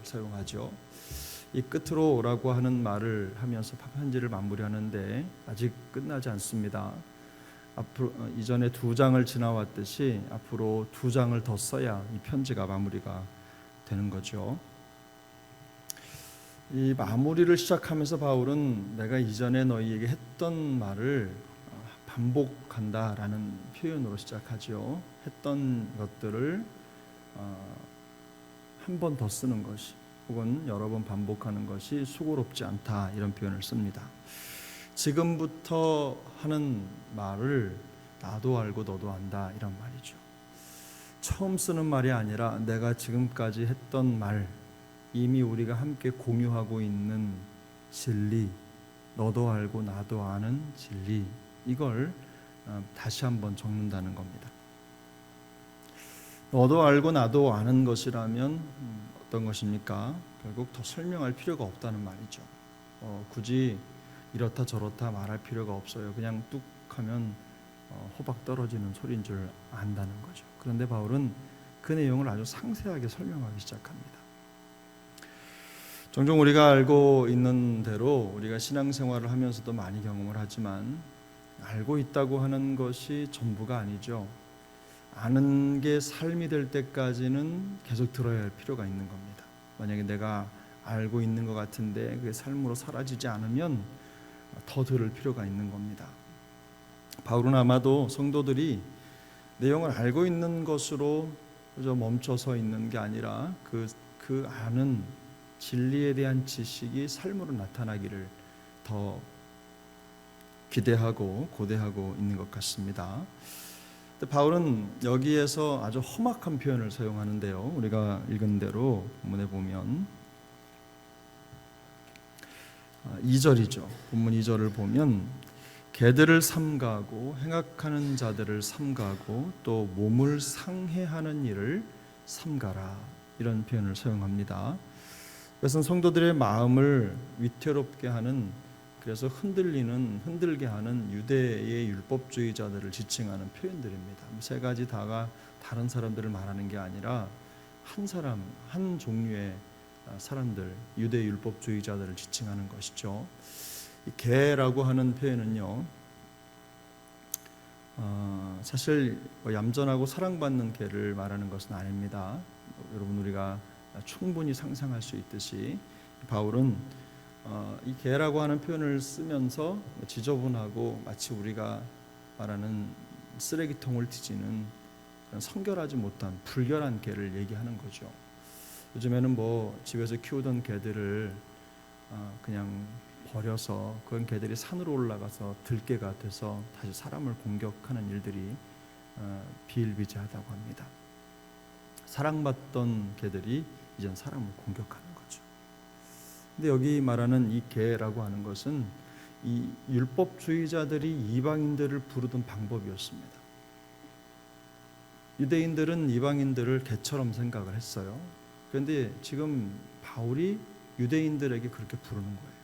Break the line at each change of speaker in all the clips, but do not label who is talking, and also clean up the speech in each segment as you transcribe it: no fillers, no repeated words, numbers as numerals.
사용하죠. 이 끝으로라고 하는 말을 하면서 편지를 마무리하는데 아직 끝나지 않습니다. 앞으로 이전에 2장을 지나왔듯이 앞으로 2장을 더 써야 이 편지가 마무리가 되는 거죠. 이 마무리를 시작하면서 바울은 내가 이전에 너희에게 했던 말을 반복한다라는 표현으로 시작하죠. 했던 것들을 한 번 더 쓰는 것이 혹은 여러 번 반복하는 것이 수고롭지 않다, 이런 표현을 씁니다. 지금부터 하는 말을 나도 알고 너도 안다, 이런 말이죠. 처음 쓰는 말이 아니라 내가 지금까지 했던 말, 이미 우리가 함께 공유하고 있는 진리, 너도 알고 나도 아는 진리, 이걸 다시 한번 적는다는 겁니다. 너도 알고 나도 아는 것이라면 어떤 것입니까? 결국 더 설명할 필요가 없다는 말이죠. 굳이 이렇다 저렇다 말할 필요가 없어요. 그냥 뚝 하면 호박 떨어지는 소리인 줄 안다는 거죠. 그런데 바울은 그 내용을 아주 상세하게 설명하기 시작합니다. 종종 우리가 알고 있는 대로 우리가 신앙생활을 하면서도 많이 경험을 하지만 알고 있다고 하는 것이 전부가 아니죠. 아는 게 삶이 될 때까지는 계속 들어야 할 필요가 있는 겁니다. 만약에 내가 알고 있는 것 같은데 그게 삶으로 사라지지 않으면 더 들을 필요가 있는 겁니다. 바울은 아마도 성도들이 내용을 알고 있는 것으로 그저 멈춰서 있는 게 아니라 그 아는 진리에 대한 지식이 삶으로 나타나기를 더 기대하고 고대하고 있는 것 같습니다. 바울은 여기에서 아주 험악한 표현을 사용하는데요. 우리가 읽은 대로 본문에 보면 2절이죠. 본문 2절을 보면 개들을 삼가고 행악하는 자들을 삼가고 또 몸을 상해하는 일을 삼가라, 이런 표현을 사용합니다. 그것은 성도들의 마음을 위태롭게 하는, 그래서 흔들게 하는 유대의 율법주의자들을 지칭하는 표현들입니다. 세 가지 다가 다른 사람들을 말하는 게 아니라 한 사람, 한 종류의 사람들, 유대 율법주의자들을 지칭하는 것이죠. 이 개라고 하는 표현은요, 사실 얌전하고 사랑받는 개를 말하는 것은 아닙니다. 여러분, 우리가 충분히 상상할 수 있듯이 바울은 이 개라고 하는 표현을 쓰면서 지저분하고 마치 우리가 말하는 쓰레기통을 뒤지는 성결하지 못한 불결한 개를 얘기하는 거죠. 요즘에는 집에서 키우던 개들을 그냥 버려서 그런 개들이 산으로 올라가서 들개가 돼서 다시 사람을 공격하는 일들이 비일비재하다고 합니다. 사랑받던 개들이 이젠 사람을 공격하는 거죠. 근데 여기 말하는 이 개라고 하는 것은 이 율법주의자들이 이방인들을 부르던 방법이었습니다. 유대인들은 이방인들을 개처럼 생각을 했어요. 그런데 지금 바울이 유대인들에게 그렇게 부르는 거예요.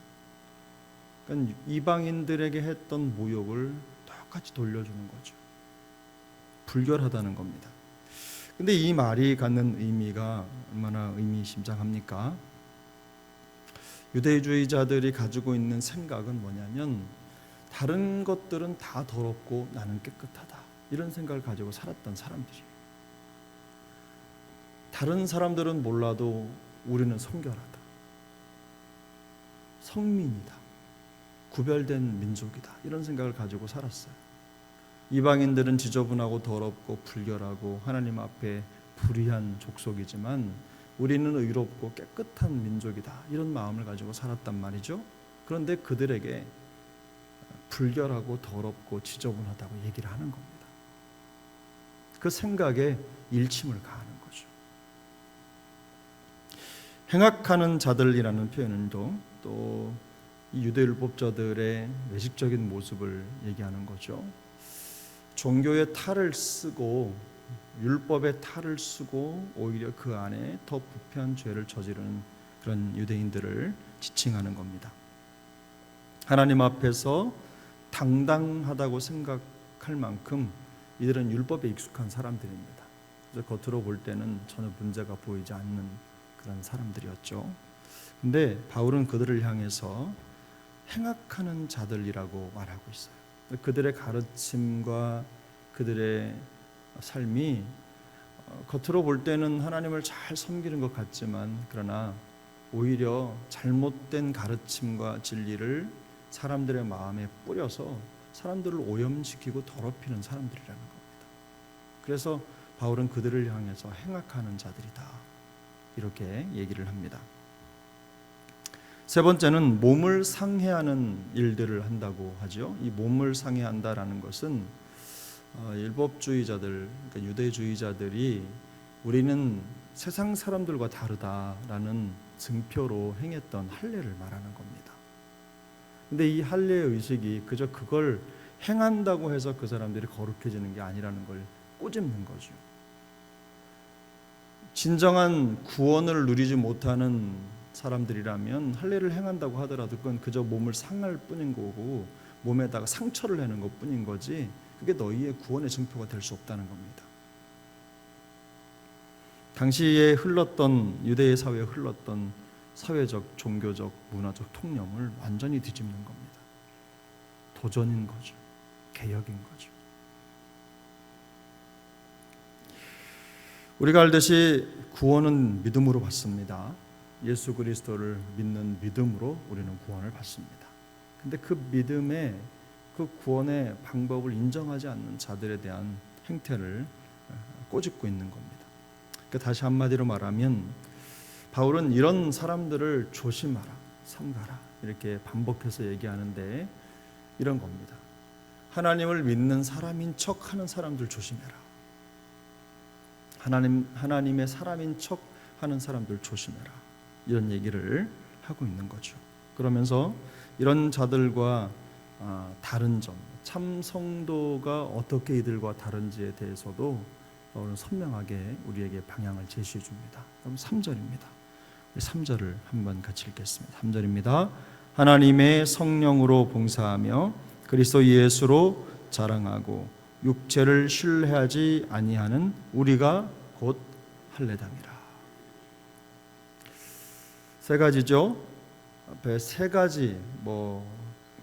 그러니까 이방인들에게 했던 모욕을 똑같이 돌려주는 거죠. 불결하다는 겁니다. 근데 이 말이 갖는 의미가 얼마나 의미심장합니까? 유대주의자들이 가지고 있는 생각은 뭐냐면 다른 것들은 다 더럽고 나는 깨끗하다, 이런 생각을 가지고 살았던 사람들이에요. 다른 사람들은 몰라도 우리는 성결하다, 성민이다, 구별된 민족이다, 이런 생각을 가지고 살았어요. 이방인들은 지저분하고 더럽고 불결하고 하나님 앞에 불의한 족속이지만 우리는 의롭고 깨끗한 민족이다, 이런 마음을 가지고 살았단 말이죠. 그런데 그들에게 불결하고 더럽고 지저분하다고 얘기를 하는 겁니다. 그 생각에 일침을 가하는 거죠. 행악하는 자들이라는 표현도 또 이 유대율법자들의 외식적인 모습을 얘기하는 거죠. 종교의 탈을 쓰고 율법의 탈을 쓰고 오히려 그 안에 더 부패한 죄를 저지르는 그런 유대인들을 지칭하는 겁니다. 하나님 앞에서 당당하다고 생각할 만큼 이들은 율법에 익숙한 사람들입니다. 그래서 겉으로 볼 때는 전혀 문제가 보이지 않는 그런 사람들이었죠. 근데 바울은 그들을 향해서 행악하는 자들이라고 말하고 있어요. 그들의 가르침과 그들의 삶이 겉으로 볼 때는 하나님을 잘 섬기는 것 같지만, 그러나 오히려 잘못된 가르침과 진리를 사람들의 마음에 뿌려서 사람들을 오염시키고 더럽히는 사람들이라는 겁니다. 그래서 바울은 그들을 향해서 행악하는 자들이다, 이렇게 얘기를 합니다. 세 번째는 몸을 상해하는 일들을 한다고 하죠. 이 몸을 상해한다라는 것은 율법주의자들, 그러니까 유대주의자들이 우리는 세상 사람들과 다르다라는 증표로 행했던 할례를 말하는 겁니다. 근데 이 할례 의식이 그저 그걸 행한다고 해서 그 사람들이 거룩해지는 게 아니라는 걸 꼬집는 거죠. 진정한 구원을 누리지 못하는 사람들이라면 할례를 행한다고 하더라도 그건 그저 몸을 상할 뿐인 거고 몸에다가 상처를 내는 것 뿐인 거지, 그게 너희의 구원의 증표가 될 수 없다는 겁니다. 당시에 흘렀던, 유대의 사회에 흘렀던 사회적, 종교적, 문화적 통념을 완전히 뒤집는 겁니다. 도전인 거죠. 개혁인 거죠. 우리가 알듯이 구원은 믿음으로 받습니다. 예수 그리스도를 믿는 믿음으로 우리는 구원을 받습니다. 근데 그 믿음의, 그 구원의 방법을 인정하지 않는 자들에 대한 행태를 꼬집고 있는 겁니다. 그러니까 다시 한마디로 말하면 바울은 이런 사람들을 조심하라, 삼가라, 이렇게 반복해서 얘기하는데 이런 겁니다. 하나님을 믿는 사람인 척 하는 사람들 조심해라. 하나님의 사람인 척 하는 사람들 조심해라, 이런 얘기를 하고 있는 거죠. 그러면서 이런 자들과 다른 점, 참 성도가 어떻게 이들과 다른지에 대해서도 바울은 선명하게 우리에게 방향을 제시해 줍니다. 그럼 3절입니다. 3절을 한번 같이 읽겠습니다. 3절입니다. 하나님의 성령으로 봉사하며 그리스도 예수로 자랑하고 육체를 신뢰하지 아니하는 우리가 곧 할례당이라. 세 가지죠. 앞에 세 가지,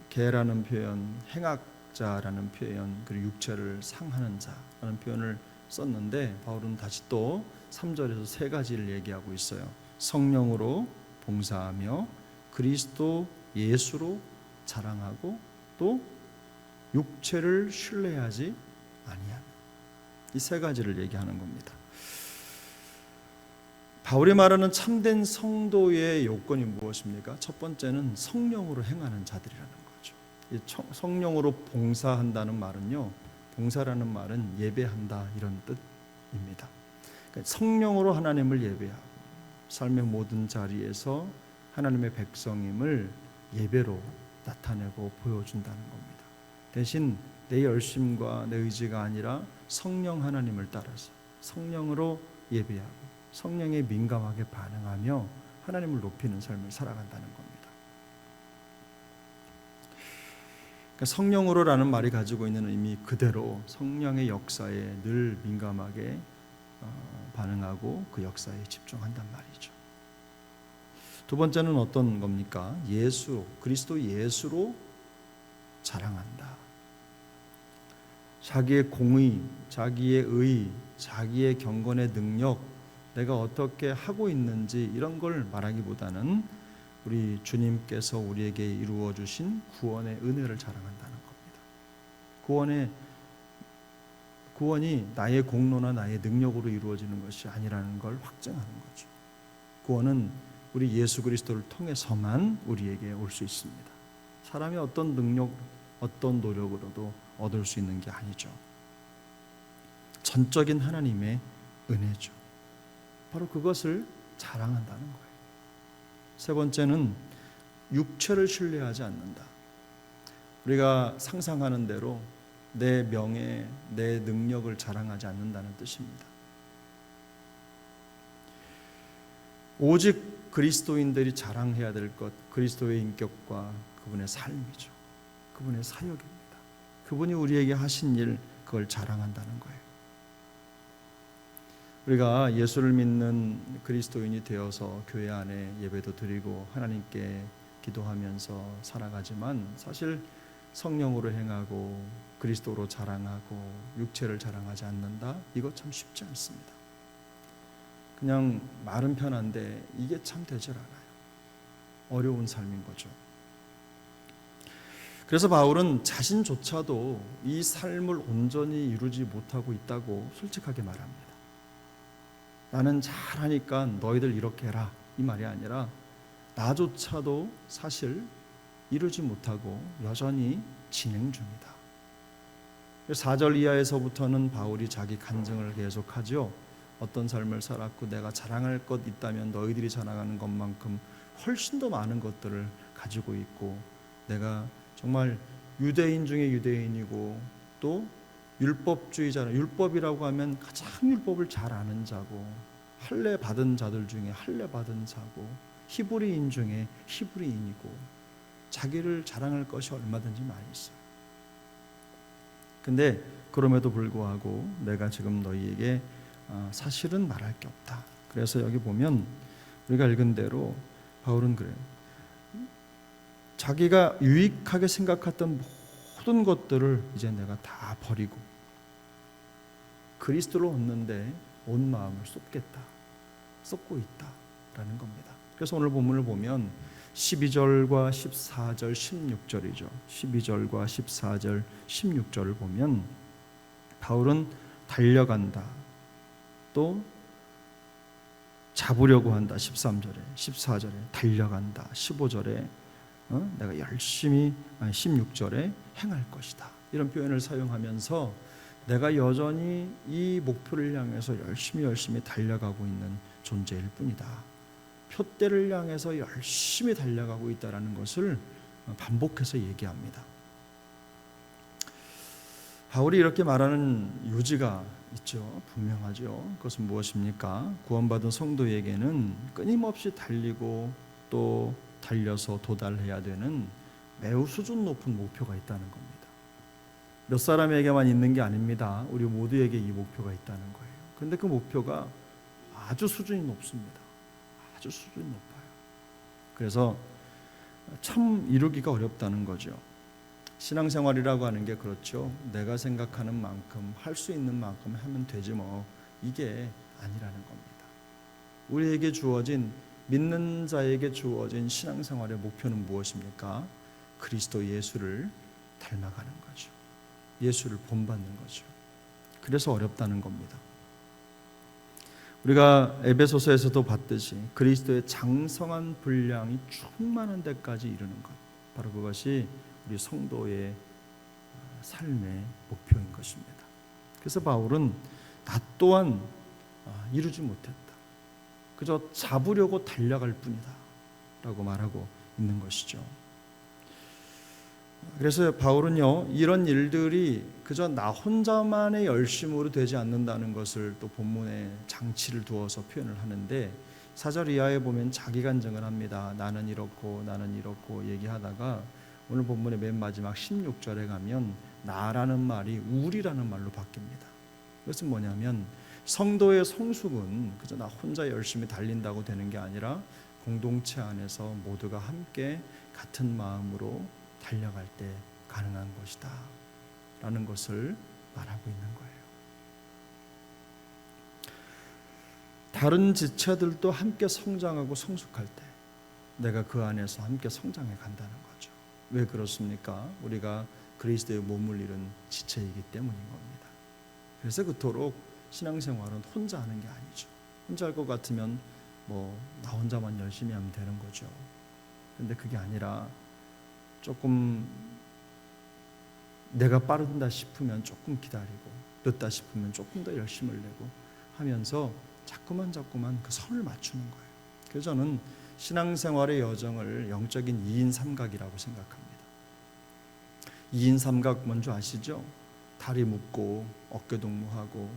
개라는 표현, 행악자라는 표현, 그리고 육체를 상하는 자라는 표현을 썼는데 바울은 다시 또 3절에서 세 가지를 얘기하고 있어요. 성령으로 봉사하며 그리스도 예수로 자랑하고 또 육체를 신뢰하지 아니하는, 이 세 가지를 얘기하는 겁니다. 바울이 말하는 참된 성도의 요건이 무엇입니까? 첫 번째는 성령으로 행하는 자들이라는 거죠. 이 성령으로 봉사한다는 말은요, 봉사라는 말은 예배한다, 이런 뜻입니다. 그러니까 성령으로 하나님을 예배하고 삶의 모든 자리에서 하나님의 백성임을 예배로 나타내고 보여준다는 겁니다. 대신 내 열심과 내 의지가 아니라 성령 하나님을 따라서 성령으로 예배하고 성령에 민감하게 반응하며 하나님을 높이는 삶을 살아간다는 겁니다. 그러니까 성령으로라는 말이 가지고 있는 의미 그대로 성령의 역사에 늘 민감하게 반응하고 그 역사에 집중한단 말이죠. 두 번째는 어떤 겁니까? 예수, 그리스도 예수로 자랑한다. 자기의 공의, 자기의 의, 자기의 경건의 능력, 내가 어떻게 하고 있는지 이런 걸 말하기보다는 우리 주님께서 우리에게 이루어 주신 구원의 은혜를 자랑한다는 겁니다. 구원이 나의 공로나 나의 능력으로 이루어지는 것이 아니라는 걸 확증하는 거죠. 구원은 우리 예수 그리스도를 통해서만 우리에게 올 수 있습니다. 사람이 어떤 능력, 어떤 노력으로도 얻을 수 있는 게 아니죠. 전적인 하나님의 은혜죠. 바로 그것을 자랑한다는 거예요. 세 번째는 육체를 신뢰하지 않는다. 우리가 상상하는 대로 내 명예, 내 능력을 자랑하지 않는다는 뜻입니다. 오직 그리스도인들이 자랑해야 될 것, 그리스도의 인격과 그분의 삶이죠. 그분의 사역입니다. 그분이 우리에게 하신 일, 그걸 자랑한다는 거예요. 우리가 예수를 믿는 그리스도인이 되어서 교회 안에 예배도 드리고 하나님께 기도하면서 살아가지만 사실 성령으로 행하고 그리스도로 자랑하고 육체를 자랑하지 않는다? 이거 참 쉽지 않습니다. 그냥 말은 편한데 이게 참 되질 않아요. 어려운 삶인 거죠. 그래서 바울은 자신조차도 이 삶을 온전히 이루지 못하고 있다고 솔직하게 말합니다. 나는 잘하니까 너희들 이렇게 해라, 이 말이 아니라 나조차도 사실 이루지 못하고 여전히 진행 중이다. 4절 이하에서부터는 바울이 자기 간증을 계속하죠. 어떤 삶을 살았고 내가 자랑할 것 있다면 너희들이 자랑하는 것만큼 훨씬 더 많은 것들을 가지고 있고 내가 정말 유대인 중에 유대인이고 또 율법주의자라, 율법이라고 하면 가장 율법을 잘 아는 자고 할례 받은 자들 중에 할례 받은 자고 히브리인 중에 히브리인이고 자기를 자랑할 것이 얼마든지 많이 있어요. 근데 그럼에도 불구하고 내가 지금 너희에게 사실은 말할 게 없다. 그래서 여기 보면 우리가 읽은 대로 바울은 그래요. 자기가 유익하게 생각했던 모든 것들을 이제 내가 다 버리고 그리스도를 얻는데 온 마음을 쏟고 있다라는 겁니다. 그래서 오늘 본문을 보면 12절과 14절, 16절이죠. 12절과 14절, 16절을 보면 바울은 달려간다. 또 잡으려고 한다. 13절에, 14절에 달려간다. 15절에 내가 열심히 16절에 행할 것이다. 이런 표현을 사용하면서 내가 여전히 이 목표를 향해서 열심히 달려가고 있는 존재일 뿐이다. 표대를 향해서 열심히 달려가고 있다는 것을 반복해서 얘기합니다. 바울이 이렇게 말하는 요지가 있죠. 분명하죠. 그것은 무엇입니까? 구원받은 성도에게는 끊임없이 달리고 또 달려서 도달해야 되는 매우 수준 높은 목표가 있다는 겁니다. 몇 사람에게만 있는 게 아닙니다. 우리 모두에게 이 목표가 있다는 거예요. 그런데 그 목표가 아주 수준이 높습니다. 아주 수준이 높아요. 그래서 참 이루기가 어렵다는 거죠. 신앙생활이라고 하는 게 그렇죠. 내가 생각하는 만큼 할 수 있는 만큼 하면 되지 뭐, 이게 아니라는 겁니다. 우리에게 주어진, 믿는 자에게 주어진 신앙생활의 목표는 무엇입니까? 그리스도 예수를 닮아가는 거죠. 예수를 본받는 거죠. 그래서 어렵다는 겁니다. 우리가 에베소서에서도 봤듯이 그리스도의 장성한 분량이 충만한 데까지 이르는 것, 바로 그것이 우리 성도의 삶의 목표인 것입니다. 그래서 바울은 나 또한 이루지 못했다. 그저 잡으려고 달려갈 뿐이다 라고 말하고 있는 것이죠. 그래서 바울은요, 이런 일들이 그저 나 혼자만의 열심으로 되지 않는다는 것을 또 본문에 장치를 두어서 표현을 하는데 4절 이하에 보면 자기 간증을 합니다. 나는 이렇고 얘기하다가 오늘 본문의 맨 마지막 16절에 가면 나라는 말이 우리라는 말로 바뀝니다. 이것은 뭐냐면 성도의 성숙은 그저 나 혼자 열심히 달린다고 되는 게 아니라 공동체 안에서 모두가 함께 같은 마음으로 달려갈 때 가능한 것이다 라는 것을 말하고 있는 거예요. 다른 지체들도 함께 성장하고 성숙할 때 내가 그 안에서 함께 성장해 간다는 거죠. 왜 그렇습니까? 우리가 그리스도의 몸을 이룬 지체이기 때문인 겁니다. 그래서 그토록 신앙생활은 혼자 하는 게 아니죠. 혼자 할 것 같으면 나 혼자만 열심히 하면 되는 거죠. 근데 그게 아니라 조금 내가 빠른다 싶으면 조금 기다리고 늦다 싶으면 조금 더 열심을 내고 하면서 자꾸만 그 선을 맞추는 거예요. 그래서 저는 신앙생활의 여정을 영적인 2인 삼각이라고 생각합니다. 2인 삼각 뭔지 아시죠? 다리 묶고 어깨 동무하고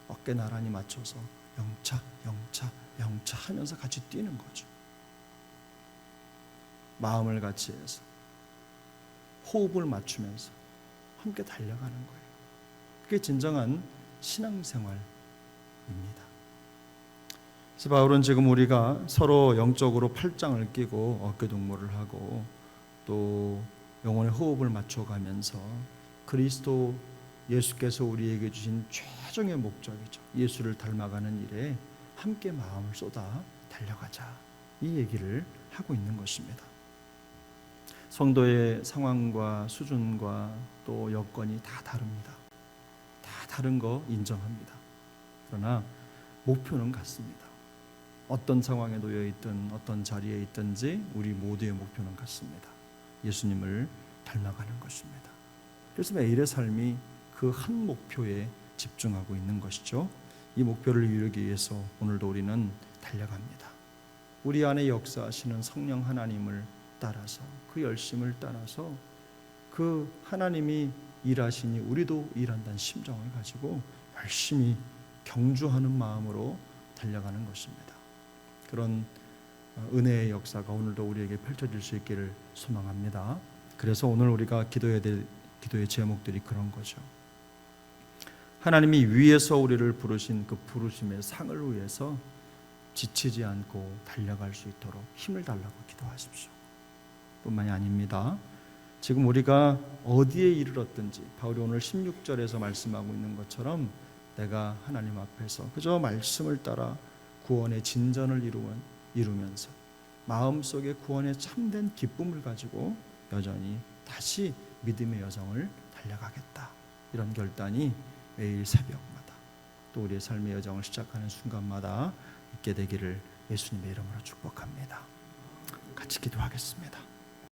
어깨 나란히 맞춰서 영차 하면서 같이 뛰는 거죠. 마음을 같이 해서 호흡을 맞추면서 함께 달려가는 거예요. 그게 진정한 신앙생활입니다. 그래서 바울은 지금 우리가 서로 영적으로 팔짱을 끼고 어깨동무를 하고 또 영혼의 호흡을 맞춰가면서 그리스도 예수께서 우리에게 주신 최종의 목적이죠. 예수를 닮아가는 일에 함께 마음을 쏟아 달려가자. 이 얘기를 하고 있는 것입니다. 성도의 상황과 수준과 또 여건이 다 다릅니다. 다 다른 거 인정합니다. 그러나 목표는 같습니다. 어떤 상황에 놓여 있든 어떤 자리에 있든지 우리 모두의 목표는 같습니다. 예수님을 닮아가는 것입니다. 그래서 매일의 삶이 그 한 목표에 집중하고 있는 것이죠. 이 목표를 이루기 위해서 오늘도 우리는 달려갑니다. 우리 안에 역사하시는 성령 하나님을 따라서 그 열심을 따라서 그 하나님이 일하시니 우리도 일한다는 심정을 가지고 열심히 경주하는 마음으로 달려가는 것입니다. 그런 은혜의 역사가 오늘도 우리에게 펼쳐질 수 있기를 소망합니다. 그래서 오늘 우리가 기도해야 될 기도의 제목들이 그런 거죠. 하나님이 위에서 우리를 부르신 그 부르심의 상을 위해서 지치지 않고 달려갈 수 있도록 힘을 달라고 기도하십시오. 뿐만이 아닙니다. 지금 우리가 어디에 이르렀든지 바울이 오늘 16절에서 말씀하고 있는 것처럼 내가 하나님 앞에서 그저 말씀을 따라 구원의 진전을 이루면서 마음속에 구원의 참된 기쁨을 가지고 여전히 다시 믿음의 여정을 달려가겠다. 이런 결단이 매일 새벽마다 또 우리의 삶의 여정을 시작하는 순간마다 있게 되기를 예수님의 이름으로 축복합니다. 같이 기도하겠습니다.